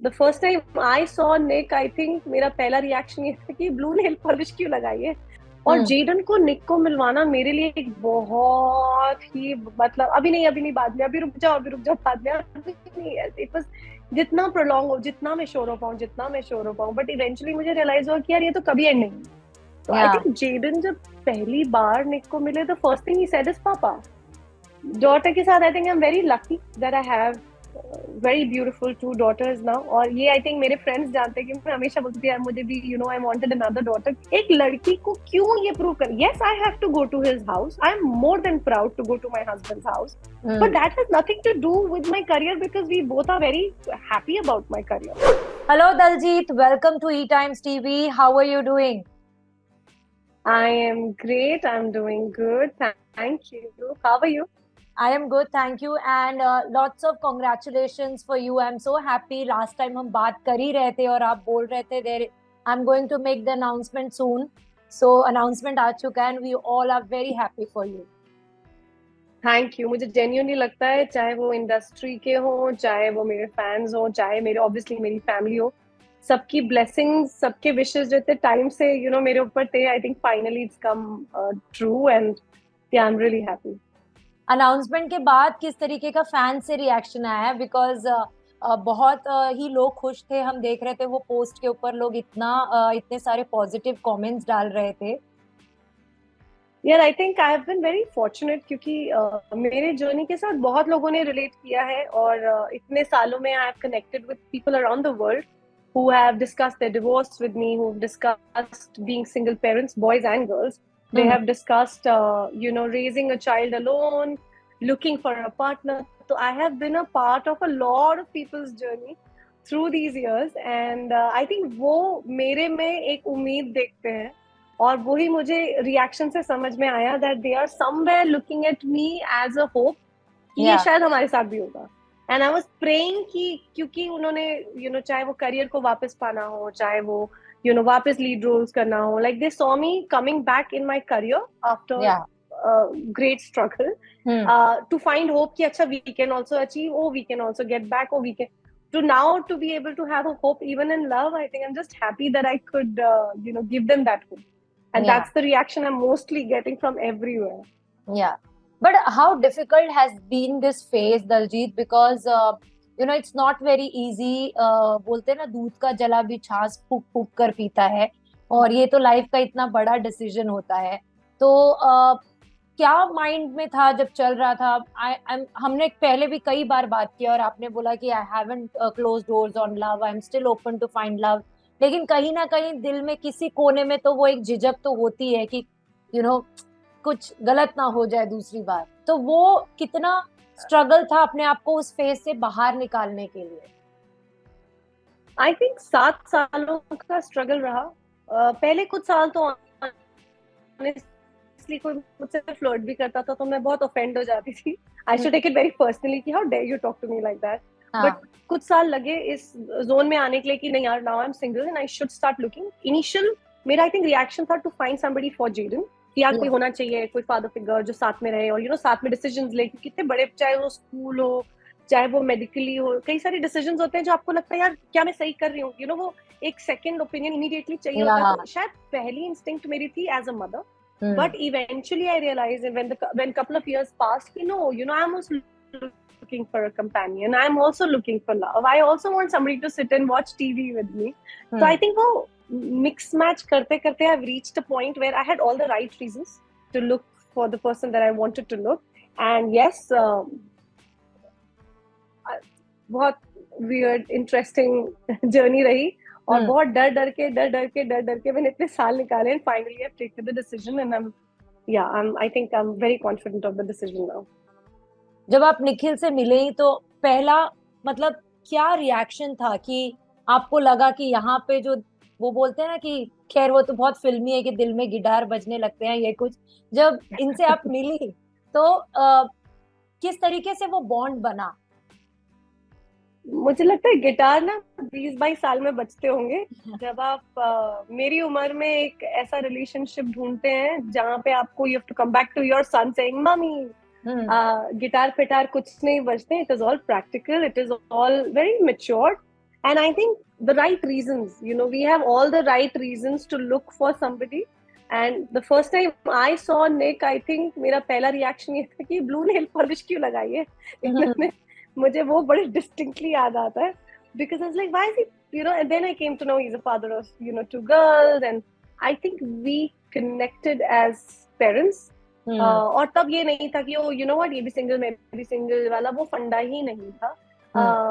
The first time I saw Nick, I think मेरा पहला reaction ये था कि ब्लू नेल पॉलिश क्यों लगाई है। और हम्म। जेडन को निक को मिलवाना मेरे लिए एक बहुत ही, मतलब अभी नहीं, अभी नहीं, बाद में, अभी रुक जाओ, अभी रुक जाओ, बाद में, अभी नहीं। इट वाज, जितना प्रोलॉन्ग हो, जितना मैं श्योर हो पाऊँ, जितना मैं श्योर हो पाऊँ, बट इवेंचुअली मुझे रियलाइज हुआ कि यार ये तो कभी एंड नहीं है। तो आई या थिंक जेडन जब पहली बार निक को मिले, the first thing he said is papa. Daughter के साथ I think I am very lucky that I have very beautiful two daughters now. और ये आई थिंक मेरे फ्रेंड्स जानते हैं कि मैं हमेशा बोलती थी यार मुझे भी, you know, I wanted another daughter. एक लड़की को क्यों ये प्रूव कर, yes I have to go to his house, I am more than proud to go to my husband's house, but that has nothing to do with my career because we both are very happy about my career. Hello Daljeet, welcome to E Times TV. How are you doing? I am great, I'm doing good, thank you. How are you? I am good, thank you, and lots of congratulations for you. I'm so happy. Last time हम बात कर ही रहे थे और आप बोल रहे थे there I'm going to make the announcement soon. So announcement आ चुका है and we all are very happy for you. Thank you. मुझे जेन्युइनली लगता है, चाहे वो इंडस्ट्री के हो, चाहे वो मेरे फैंस हो, चाहे मेरे ऑब्वियसली मेरी फैमिली हो, सबकी ब्लेसिंग्स, सबके विशेस जो थे टाइम से, यू नो, मेरे ऊपर थे। I think finally it's come true and I am really happy. Announcement के बाद किस तरीके का फैन से रिएक्शन आया है? बिकॉज बहुत ही लोग खुश थे, हम देख रहे थे वो पोस्ट के ऊपर लोग इतने सारे पॉजिटिव कमेंट्स डाल रहे थे। यार I think I have been very fortunate, क्योंकि मेरे जर्नी के साथ बहुत लोगों ने रिलेट किया है। और इतने सालों में I have connected with people around the world who have discussed their divorce with me, who've discussed being single parents, boys and girls. They hmm. have discussed, you know, raising a child alone, looking for a partner. So I have been a part of a lot of people's journey through these years, and I think वो मेरे में एक उम्मीद देखते हैं। और वही मुझे रिएक्शन से समझ में आया that they are somewhere looking at me as a hope कि ये या शायद हमारे साथ भी होगा। एंड आई वाज प्रेइंग कि, क्योंकि उन्होंने, यू नो, चाहे वो करियर को वापस पाना हो, चाहे वो, यू नो, वापस लीड रोल्स करना हो, like they saw me coming back in my career after या great struggle, hmm. to find hope कि अच्छा we can also achieve, oh we can also get back, oh we can, to now to be able to have a hope even in love. I think I'm just happy that I could, you know, give them that hope, and या that's the reaction I'm mostly getting from everywhere. Yeah. But how difficult has been this phase, Daljit? Because it's not very easy. बोलते हैं ना, दूध का जला भी छाछ फूक फूक कर पीता है। और ये तो लाइफ का इतना बड़ा डिसीजन होता है। तो क्या माइंड में था जब चल रहा था? हमने पहले भी कई बार बात की और आपने बोला कि I haven't close doors on love, I am still open to find love. लेकिन कहीं ना कहीं दिल में किसी कोने में तो वो एक झिझक तो होती है कि यू नो कुछ गलत ना हो जाए दूसरी बार। तो वो कितना स्ट्रगल था अपने आप को उस फेज से बाहर निकालने के लिए? आई थिंक 7 सालों का स्ट्रगल रहा। पहले कुछ साल तो ऑनेस्टली कोई मुझसे फ्लर्ट भी करता था तो मैं बहुत ऑफेंड हो जाती थी। I should take it very personally कि how dare you talk to me like that. But हाँ। कुछ साल लगे इस जोन में आने के लिए कि नहीं यार, now I am single and I should start looking. Initial मेरा आई थिंक रिएक्शन था to find somebody for Jaden, कि यार कोई या होना चाहिए, कोई फादर फिगर जो साथ में रहे और, यू नो, साथ में डिसीजंस ले, क्योंकि कितने बड़े, चाहे वो स्कूल हो, चाहे वो मेडिकली हो, कई सारे डिसीजंस होते हैं जो आपको लगता है यार क्या मैं सही कर रही हूँ, यू नो, वो एक सेकंड ओपिनियन इमीडिएटली चाहिए होता है। या तो शायद पहली इंस्टिंक्ट मेरी थी as a mother, hmm. but eventually I realized when couple of years passed, you know, I'm also looking for a companion, I'm also looking for love, I also want somebody to sit and watch TV with me. So I hmm. think वो mix match करते करते I've reached a point where I had all the right reasons to look for the person that I wanted to look. And yes, बहुत weird interesting journey रही। और हम्म। बहुत डर डर के मैंने इतने साल निकाले, and finally I've taken the decision and I think I'm very confident of the decision now. जब आप निखिल से मिले ही तो पहला मतलब क्या रिएक्शन था कि आपको लगा कि यहाँ पे जो वो बोलते हैं ना कि खैर वो तो बहुत फिल्मी है कि दिल में गिटार बजने लगते हैं ये कुछ, जब इनसे आप मिली तो किस तरीके से वो बॉन्ड बना? मुझे लगता है गिटार ना 20-22 साल में बजते होंगे, जब आप मेरी उम्र में एक ऐसा रिलेशनशिप ढूंढते हैं जहाँ पे आपको you have to come back to your son saying mummy. Guitar पिटार कुछ नहीं बजते, it is all practical, it is all very matured. And I think the right reasons, you know, we have all the right reasons to look for somebody. And the first time I saw Nick, I think मेरा पहला reaction ये था कि blue nail polish क्यों लगाई है इन्होंने. मुझे वो बड़े डिस्टिंक्टली याद आता है, because I was like, why is he, you know, and then I came to know he's a father of, you know, 2 girls, and I think we connected as parents. और तब ये नहीं था कि ओ यू नो व्हाट ये भी single मैं भी सिंगल वाला वो फंडा ही नहीं था.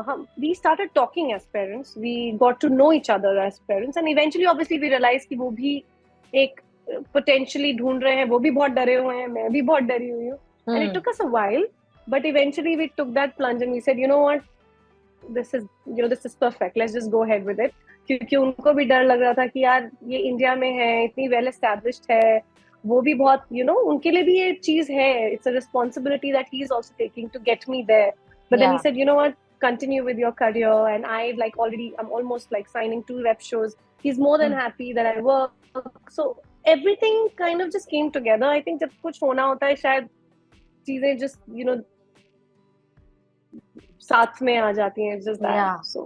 हम we started talking as parents, we got to know each other as parents, and eventually obviously we realized कि वो भी एक potentially ढूंढ रहे हैं, वो भी बहुत डरे हुए हैं, मैं भी बहुत डरी हुई हूँ. And it took us a while, but eventually we took that plunge and we said, you know what, this is, you know, this is perfect, let's just go ahead with it. क्योंकि उनको भी डर लग रहा था कि यार ये इंडिया में है, इतनी वेल एस्टैब्लिश्ड है, वो भी बहुत, you know, उनके लिए भी ये चीज है, it's a responsibility that he is also taking to get me there. But then he said, you know what, continue with your career, and I like already, I'm almost like signing 2 rep shows. He's more than happy that I work. So everything kind of just came together. I think जब कुछ होना होता है शायद चीजें just, you know, साथ में आ जाती हैं. Just that. So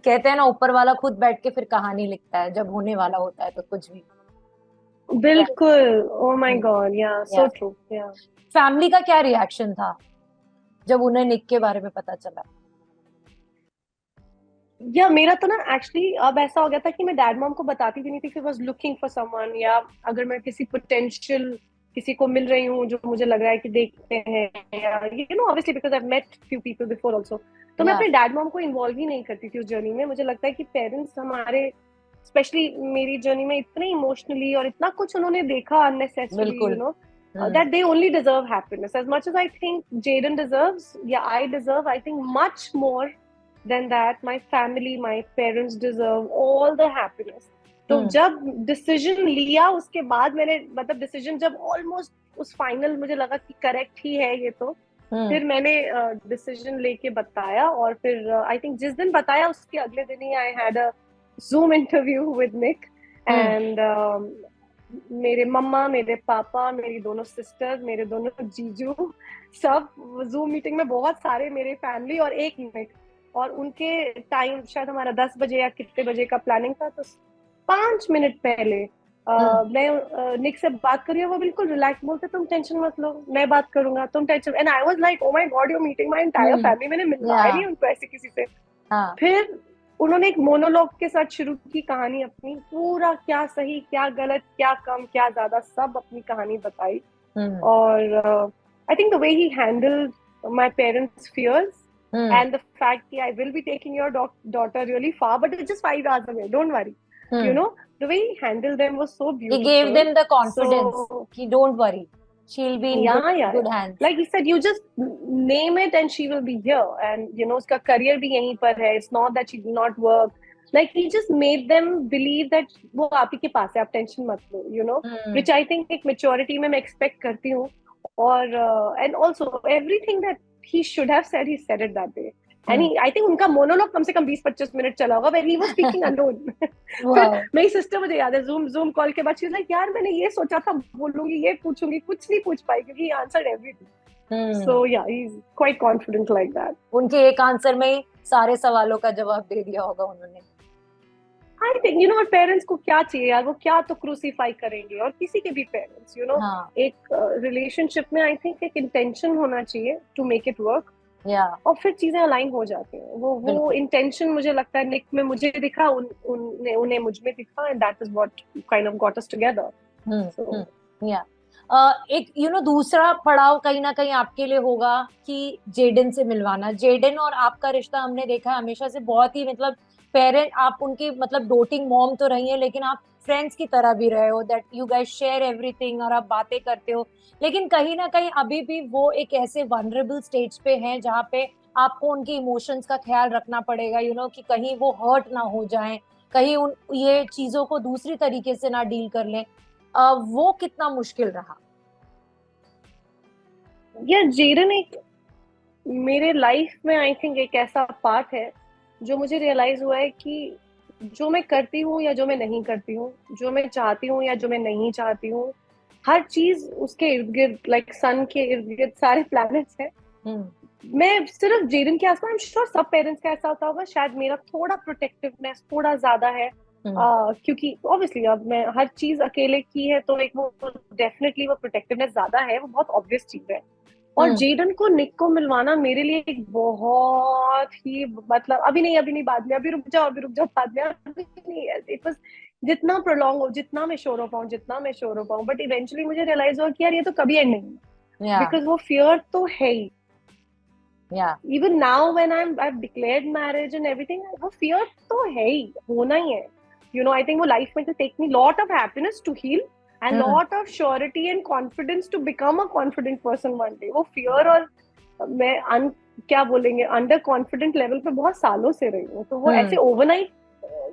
कहते हैं ना ऊपर वाला खुद बैठ के फिर कहानी लिखता है जब होने वाला होता है तो कुछ भी. बिल्कुल. Oh my God, yeah, so true. Yeah. Family का क्या रिएक्शन था जब उन्हें निक के बारे में पता चला? या मेरा तो ना एक्चुअली अब ऐसा हो गया था कि मैं डैड मॉम को बताती भी नहीं थी कि वाज लुकिंग फॉर समवन, या अगर मैं किसी पोटेंशियल किसी को मिल रही हूँ जो मुझे लग रहा है कि देखते हैं, या you know obviously because I have met few people before also, तो मैं अपने डैड मॉम को इन्वॉल्व ही नहीं करती थी उस जर्नी में. मुझे लगता है कि पेरेंट्स हमारे स्पेशली मेरी जर्नी में इतने इमोशनली और इतना कुछ उन्होंने देखा unnecessary, you know, that they only deserve happiness as much as I think Jaden deserves, yeah, I deserve, I think much more than that. My family, my parents deserve all the happiness. तो जब decision लिया उसके बाद मैंने, मतलब decision जब almost उस final मुझे लगा कि करेक्ट ही है ये, तो फिर मैंने डिसीजन लेके बताया. और फिर आई थिंक जिस दिन बताया उसके अगले दिन ही I had a Zoom interview with Nick, and मेरे मम्मा, मेरे पापा, मेरी दोनों सिस्टर, मेरे दोनों जीजू, सब Zoom मीटिंग में, बहुत सारे मेरे फैमिली और एक Nick. और उनके टाइम शायद हमारा 10 बजे या कितने बजे का प्लानिंग था, तो 5 मिनट पहले मैं निक से बात कर रही हूँ, वो बिल्कुल रिलैक्स बोलते तुम टेंशन मत लो, मैं बात करूंगा, तुम tension. And I was like oh my god, you are meeting my entire family. मैंने मिलवाया नहीं उनको ऐसे किसी से. फिर उन्होंने एक मोनोलॉग के साथ शुरू की कहानी अपनी, पूरा क्या सही क्या गलत क्या कम क्या ज्यादा सब अपनी कहानी बताई. और I think the way he handled my parents fears and the fact that I will be taking your daughter really far, but it's just 5 hours away, don't worry. You know, the way he handled them was so beautiful. He gave them the confidence. He don't worry, she'll be in good hands. Like he said, you just name it and she will be here, and you know uska career bhi yahin par hai. It's not that she will not work. Like he just made them believe that wo aap hi ke paas hai, aap tension mat lo, you know, which I think ek maturity mein main expect karti hu. और and also everything that he should have said, he said it that day. And I think उनका monologue कम से कम 20-25 minute चला होगा, where he was speaking alone. फिर मेरी sister, मुझे याद है जूम कॉल के बाद she was like, यार मैंने ये सोचा था बोलूंगी, ये पूछूंगी, कुछ नहीं पूछ पाई क्योंकि he answered everything. So yeah, he's quite confident like that. उनके एक आंसर में ही सारे सवालों का जवाब दे दिया होगा उन्होंने. I think, you know, parents को क्या चाहिए यार, वो क्या तो क्रूसीफाई करेंगे, और किसी के भी पेरेंट्स, you know, एक रिलेशनशिप में आई थिंक एक इंटेंशन होना चाहिए टू मेक इट वर्क. और फिर चीजें अलाइन हो जाती हैं. वो इंटेंशन मुझे लगता है निक में मुझे दिखा, उन्हें मुझ में दिखा, and that is what kind of got us together. एक यू नो दूसरा पड़ाव कहीं ना कहीं आपके लिए होगा कि जेडन से मिलवाना. जेडन और आपका रिश्ता हमने देखा हमेशा से बहुत ही, मतलब पेरेंट आप उनकी मतलब डोटिंग मॉम तो रही है, लेकिन आप फ्रेंड्स की तरह भी रहे हो, that you guys share everything और आप बातें करते हो. लेकिन कहीं ना कहीं अभी भी वो एक ऐसे वनरेबल स्टेज पे हैं जहाँ पे आपको उनके इमोशंस का ख्याल रखना पड़ेगा, यू नो, कि कहीं वो हर्ट ना हो जाएं, कहीं उन ये चीजों को दूसरी तरीके से ना डील कर लें. वो कितना मुश्किल रहा? यार जेडन एक मेरे लाइफ में आई थिंक एक ऐसा पार्ट है जो मुझे रियलाइज हुआ है कि जो मैं करती हूँ या जो मैं नहीं करती हूँ, जो मैं चाहती हूँ या जो मैं नहीं चाहती हूँ, हर चीज उसके इर्द गिर्द, लाइक सन के इर्द गिर्द सारे प्लैनेट्स हैं. मैं सिर्फ जेडन के आसपास, आई एम श्योर सब पेरेंट्स का ऐसा होता होगा, शायद मेरा थोड़ा प्रोटेक्टिवनेस थोड़ा ज्यादा है, क्योंकि ऑब्वियसली अब मैं हर चीज अकेले की है तो एक वो डेफिनेटली वो प्रोटेक्टिवनेस ज्यादा है, वो बहुत ऑब्वियस चीज है। और जेडन को निक को मिलवाना मेरे लिए एक बहुत ही, मतलब अभी नहीं बाद में, अभी रुक जाओ बाद में, अभी नहीं, इट वाज जितना प्रोलॉन्ग हो, जितना मैं श्योर हो पाऊँ, बट इवेंचुअली मुझे रियलाइज हुआ कि यार ये तो कभी एंड नहीं, बिकॉज वो फियर तो है ही। Even now when I've declared marriage and everything, वो fear तो है ही, होना ही है। I think वो life में to take me lot of happiness to heal and lot of surety and confidence to become a confident person one day. वो fear और मैं क्या बोलेंगे अंडर कॉन्फिडेंट लेवल पे बहुत सालों से रही हूँ, तो वो ऐसे ओवरनाइट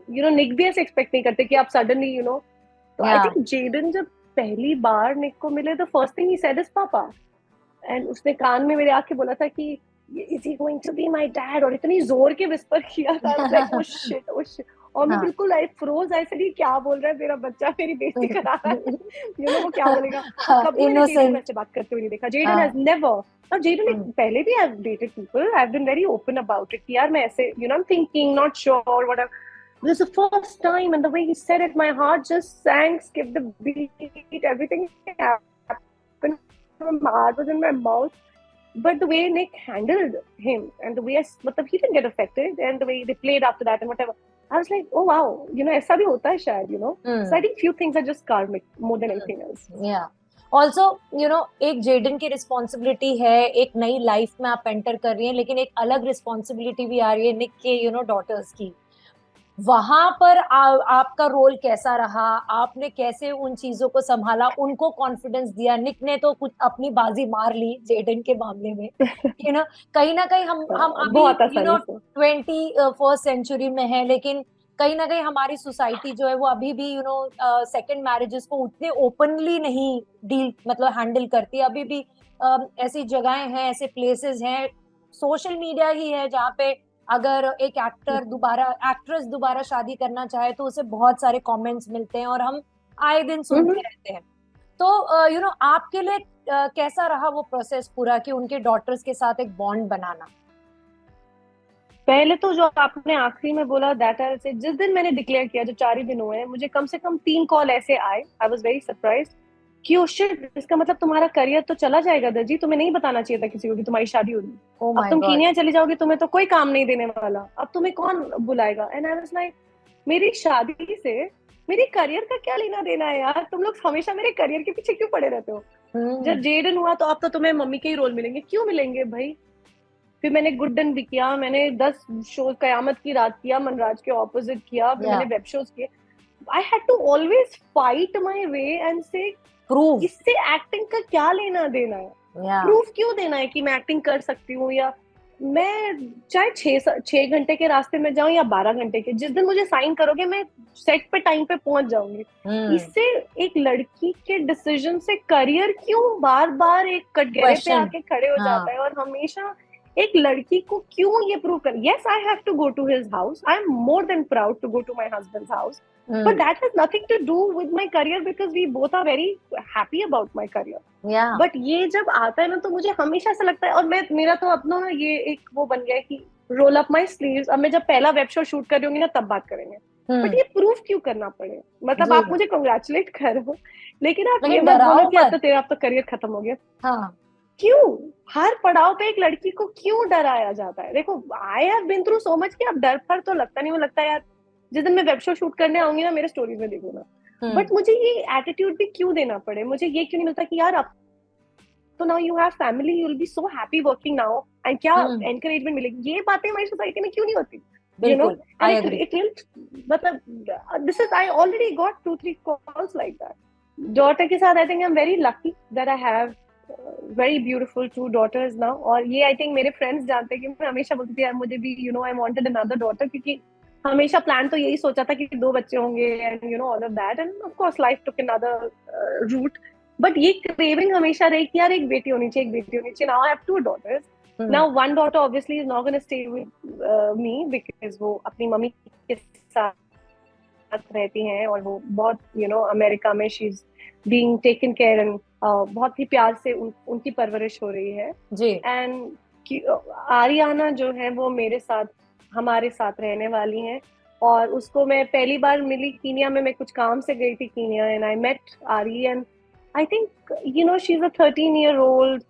निक भी ऐसे एक्सपेक्ट नहीं करते कि आप सडनली तो आई थिंक जेडन जब पहली बार निक को मिले, the first thing he said is पापा, एंड उसने कान में मेरे आके बोला था कि is he going to be my dad, और इतनी जोर के विस्पर किया था, like oh shit, और मैं बिल्कुल आई फ्रोज, ऐसे नहीं क्या बोल रहा है मेरा बच्चा, मेरी बेइज्जती करा रहा है, वो क्या बोलेगा। कभी मैंने जेडन वैसे बात करते हुए नहीं देखा, जेडन हैज नेवर, और जेडन ने पहले भी I have dated people, I have been very open about it कि यार मैं ऐसे I'm thinking, not sure, whatever. This is the first time, and the way he said it, my heart just sank, skipped the beat, everything happened, my heart was in my mouth. But the way Nick handled him and the way he didn't get affected, and the way they played after that and whatever, I was like, oh wow, ऐसा भी होता है शायद, So I think few things are just karmic more than anything else. Yeah. Also, एक Jadon की responsibility है, एक नई लाइफ में आप एंटर कर रही हैं, लेकिन एक अलग रिस्पॉन्सिबिलिटी भी आ रही है निक के डॉटर्स की। वहां पर आपका रोल कैसा रहा, आपने कैसे उन चीजों को संभाला, उनको कॉन्फिडेंस दिया? निक ने तो कुछ अपनी बाजी मार ली जेडन के मामले में, कहीं ना कहीं हम अभी 21st सेंचुरी में है, लेकिन कहीं ना कहीं हमारी सोसाइटी जो है वो अभी भी सेकंड मैरिजेस को उतने ओपनली नहीं मतलब हैंडल करती। अभी भी ऐसी जगहें हैं, ऐसे प्लेसेस हैं, सोशल मीडिया ही है जहाँ पे अगर एक एक्ट्रेस दोबारा शादी करना चाहे तो उसे बहुत सारे कमेंट्स मिलते हैं और हम आए दिन सुनते रहते हैं। तो आपके लिए कैसा रहा वो प्रोसेस पूरा कि उनके डॉटर्स के साथ एक बॉन्ड बनाना? पहले तो जो आपने आखिरी में बोला, दैट से जिस दिन मैंने डिक्लेयर किया, जो 4 ही दिन हुए हैं, मुझे कम से कम 3 कॉल ऐसे आए, आई वाज वेरी सरप्राइज्ड कि ओ शिट, इसका मतलब तुम्हारा करियर तो चला जाएगा दर्जी, तुम्हें नहीं बताना चाहिए था किसी को कि तुम्हारी शादी हो रही। अब तुम कीनिया चली जाओगी, तुम्हें तो कोई काम नहीं देने वाला, अब तुम्हें कौन बुलाएगा। एंड आई वाज लाइक, मेरी शादी से मेरे करियर का क्या लेना देना है यार, तुम लोग हमेशा मेरे करियर के पीछे क्यों पड़े रहते हो। जब जेडन हुआ तो अब तो तुम्हें मम्मी के ही रोल मिलेंगे, क्यों मिलेंगे भाई। फिर मैंने गुड डन भी किया, मैंने 10 शोज कयामत की रात किया, मनराज के ऑपोजिट किया, फिर मैंने वेब शोज किए। I had to always fight my way and say prove, इससे एक्टिंग का क्या लेना देना है, प्रूफ क्यों देना है कि मैं एक्टिंग कर सकती हूँ, या मैं चाहे 6 घंटे के रास्ते में जाऊं या 12 घंटे के, जिस दिन मुझे साइन करोगे मैं सेट पे टाइम पे पहुंच जाऊंगी। इससे एक लड़की के डिसीजन से करियर क्यों बार बार एक कटघरे पे आके खड़े हो जाता है, और हमेशा एक लड़की को क्यों ये प्रूव कर। Yes, I have to go to his house, I am more than proud to go to my husband's house, but that has nothing to do with my career because we both are very happy about my career. But ये जब आता है ना तो मुझे हमेशा ऐसा लगता है, और मेरा तो अपना ये एक वो बन गया है कि रोल अप माय स्लीव्स, अब मैं जब पहला वेब शो शूट कर रही होंगी ना तब बात करेंगे। बट ये प्रूफ क्यों करना पड़े, मतलब आप मुझे कांग्रेचुलेट करो, लेकिन आप ये मत बोलो कि अब तो करियर खत्म हो गया। क्यों हर पड़ाव पे एक लड़की को क्यों डराया जाता है। देखो, I have been through so much कि अब डर पर तो लगता नहीं, वो लगता है यार जिस दिन मैं वेब शो शूट करने आऊंगी ना, मेरे स्टोरीज में देखो ना। बट मुझे ये एटीट्यूड भी क्यों देना पड़े, मुझे ये क्यों नहीं मिलता कि यार अब तो now you have family, you will be so happy working now, and क्या एनकरेजमेंट मिलेगी। ये बातें हमारी सोसाइटी में क्यों नहीं होती, मतलब this is, I already got 2-3 calls like that. Daughter के साथ I think I am very lucky that I have very beautiful 2 daughters now, और ये आई थिंक मेरे फ्रेंड्स जानते हैं कि मैं हमेशा बोलती थी यार मुझे भी I wanted another daughter, क्योंकि हमेशा प्लान तो यही सोचा था कि 2 बच्चे होंगे, and all of that, and of course life took another route, but ये craving हमेशा रही कि यार एक बेटी होनी चाहिए। Now I have 2 daughters. Now one daughter obviously is not going to stay with me because वो अपनी मम्मी के साथ रहती हैं, और वो बहुत अमेरिका में she is being taken care, and बहुत ही प्यार से उनकी परवरिश हो रही है जी। एंड आरियाना जो है वो हमारे साथ रहने वाली हैं। और उसको मैं पहली बार मिली कीनिया में, मैं कुछ काम से गई थी कीनिया, एंड आई मेट आरी, and I think she is a 13-year-old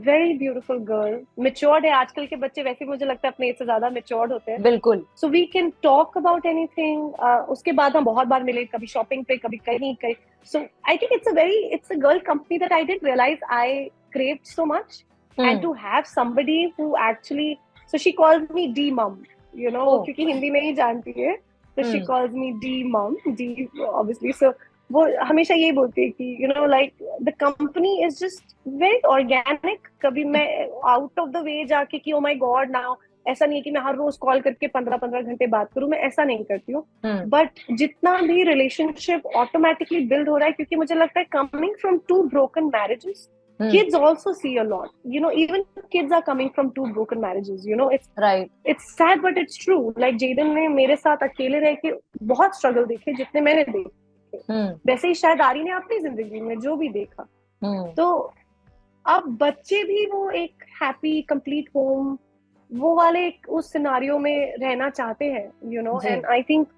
very beautiful girl, matured है। आजकल के बच्चे वैसे मुझे लगता है अपने एज से ज्यादा मेच्योर्ड होते हैं। बिल्कुल। So we can talk about anything. उसके बाद हम बहुत बार मिले, कभी शॉपिंग पे, कभी कहीं कहीं। So I think it's a girl company that I didn't realise I craved so much, and to have somebody who actually, so she calls me D mom, क्योंकि हिंदी नहीं जानती है, तो she calls me D mom, D obviously। So वो हमेशा यही बोलती है कि like the company is just very organic। कभी मैं out of the way जाके कि oh my god now, ऐसा नहीं है कि मैं हर रोज कॉल करके 15-15 घंटे बात करूं, मैं ऐसा नहीं करती हूँ। बट जितना भी रिलेशनशिप ऑटोमेटिकली बिल्ड हो रहा है, क्योंकि मुझे लगता है coming from 2 broken marriages, kids also see a lot, even kids are coming from 2 broken marriages, it's right, it's sad but it's true। like Jaden ने मेरे साथ अकेले रह के बहुत स्ट्रगल देखे जितने मैंने देखे, वैसे ही शायद आरी ने अपनी जिंदगी में जो भी देखा। तो अब बच्चे भी वो एक हैप्पी कंप्लीट होम, वो वाले उस सिनारियो में रहना चाहते हैं, एंड आई थिंक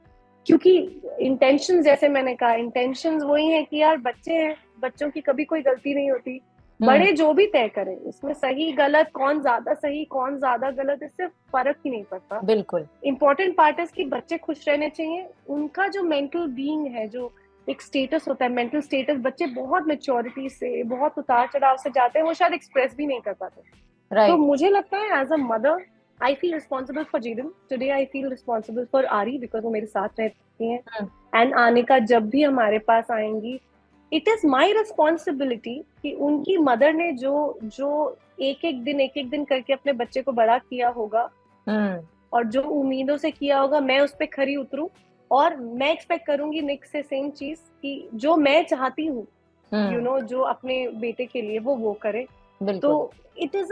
क्योंकि इंटेंशन, जैसे मैंने कहा, इंटेंशंस वही है कि यार बच्चे हैं, बच्चों की कभी कोई गलती नहीं होती, बड़े जो भी तय करें इसमें सही गलत, कौन ज्यादा सही कौन ज्यादा गलत, इससे फर्क ही नहीं पड़ता। बिल्कुल इम्पोर्टेंट पार्ट है कि बच्चे खुश रहने चाहिए। उनका जो मेंटल बीइंग है, जो एक स्टेटस होता है, मेंटल स्टेटस, बच्चे बहुत मेच्योरिटी से, बहुत उतार चढ़ाव से जाते हैं, वो शायद एक्सप्रेस भी नहीं कर पाते। तो मुझे लगता है as a mother I feel responsible for Jayden today, I feel responsible for Aari, because वो मेरे साथ रहती हैं, एंड आने का जब भी हमारे पास आएंगी, इट इज माई रिस्पॉन्सिबिलिटी कि उनकी मदर ने जो एक एक दिन करके अपने बच्चे को बड़ा किया होगा, और जो उम्मीदों से किया होगा, मैं उस पर खरी उतरूं, और मैं एक्सपेक्ट करूंगी निक से सेम चीज कि जो मैं चाहती हूँ जो अपने बेटे के लिए वो करे। तो it's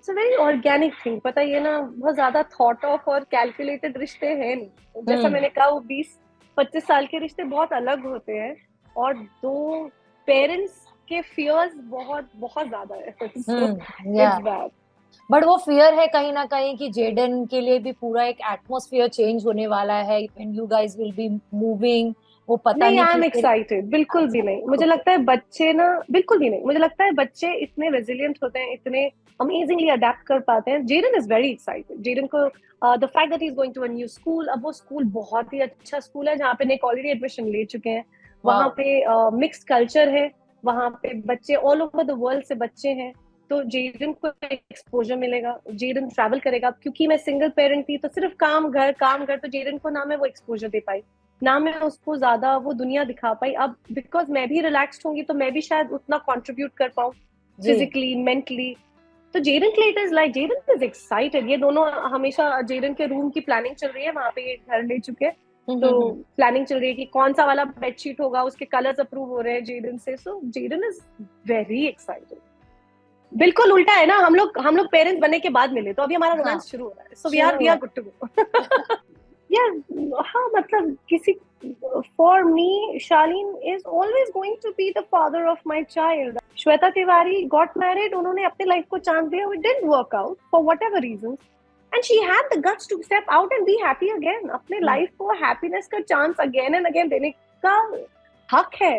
a very organic thing. पता ये ना, बहुत ज्यादा थॉट ऑफ और कैलकुलेटेड रिश्ते हैं नहीं। जैसा मैंने कहा, वो 20-25 साल के रिश्ते बहुत अलग होते हैं, और 2 पेरेंट्स के फियर्स बहुत बहुत ज्यादा है। बट वो फियर है कहीं ना कहीं कि जेडन के लिए भी पूरा एक एटमॉस्फेयर चेंज होने वाला है, and you guys will be moving, वो पता नहीं। आई एम एक्साइटेड, बिल्कुल भी नहीं। मुझे लगता है बच्चे ना, बिल्कुल भी नहीं, मुझे लगता है बच्चे इतने रेजिलियंट होते हैं, इतने अमेजिंगली अडेप्ट कर पाते हैं। Jayden is very excited. Jayden को the fact that he is going to a new school, अब वो स्कूल बहुत ही अच्छा स्कूल है जहाँ पे निक ऑलरेडी एडमिशन ले चुके हैं। वहाँ पे मिक्स्ड कल्चर है, वहाँ पे बच्चे ऑल ओवर द वर्ल्ड से बच्चे हैं, तो जेडन को एक्सपोजर मिलेगा, जेडन ट्रैवल करेगा। क्योंकि मैं सिंगल पेरेंट थी, तो सिर्फ काम घर, तो जेडन को ना मैं वो एक्सपोजर दे पाई, ना मैं उसको ज्यादा वो दुनिया दिखा पाई। अब बिकॉज मैं भी रिलैक्स्ड होंगी, तो मैं भी शायद उतना कंट्रीब्यूट कर पाऊँ फिजिकली, मेंटली। तो जेडन के लिए it is like, Jaden is excited. ये दोनों हमेशा, जेडन के रूम की प्लानिंग चल रही है, वहां पे घर ले चुके हैं, तो प्लानिंग चल रही है कि कौन सा वाला बेडशीट होगा, उसके कलर्स अप्रूव हो रहे हैं जेडन से। सो जेडन इज वेरी एक्साइटेड। बिल्कुल उल्टा है ना, हम लोग पेरेंट्स बनने के बाद मिले, तो अभी हमारा रोमांस शुरू हो रहा है। So we are good to go. हाँ, मतलब किसी, for me Shaleen is always going to be the father of my child. Shweta Tiwari got married, उन्होंने अपने लाइफ को चांस दिया, it didn't work out for whatever reasons, and she had the guts to step out and be happy again. अपने life को happiness का chance again and again देने का हक है।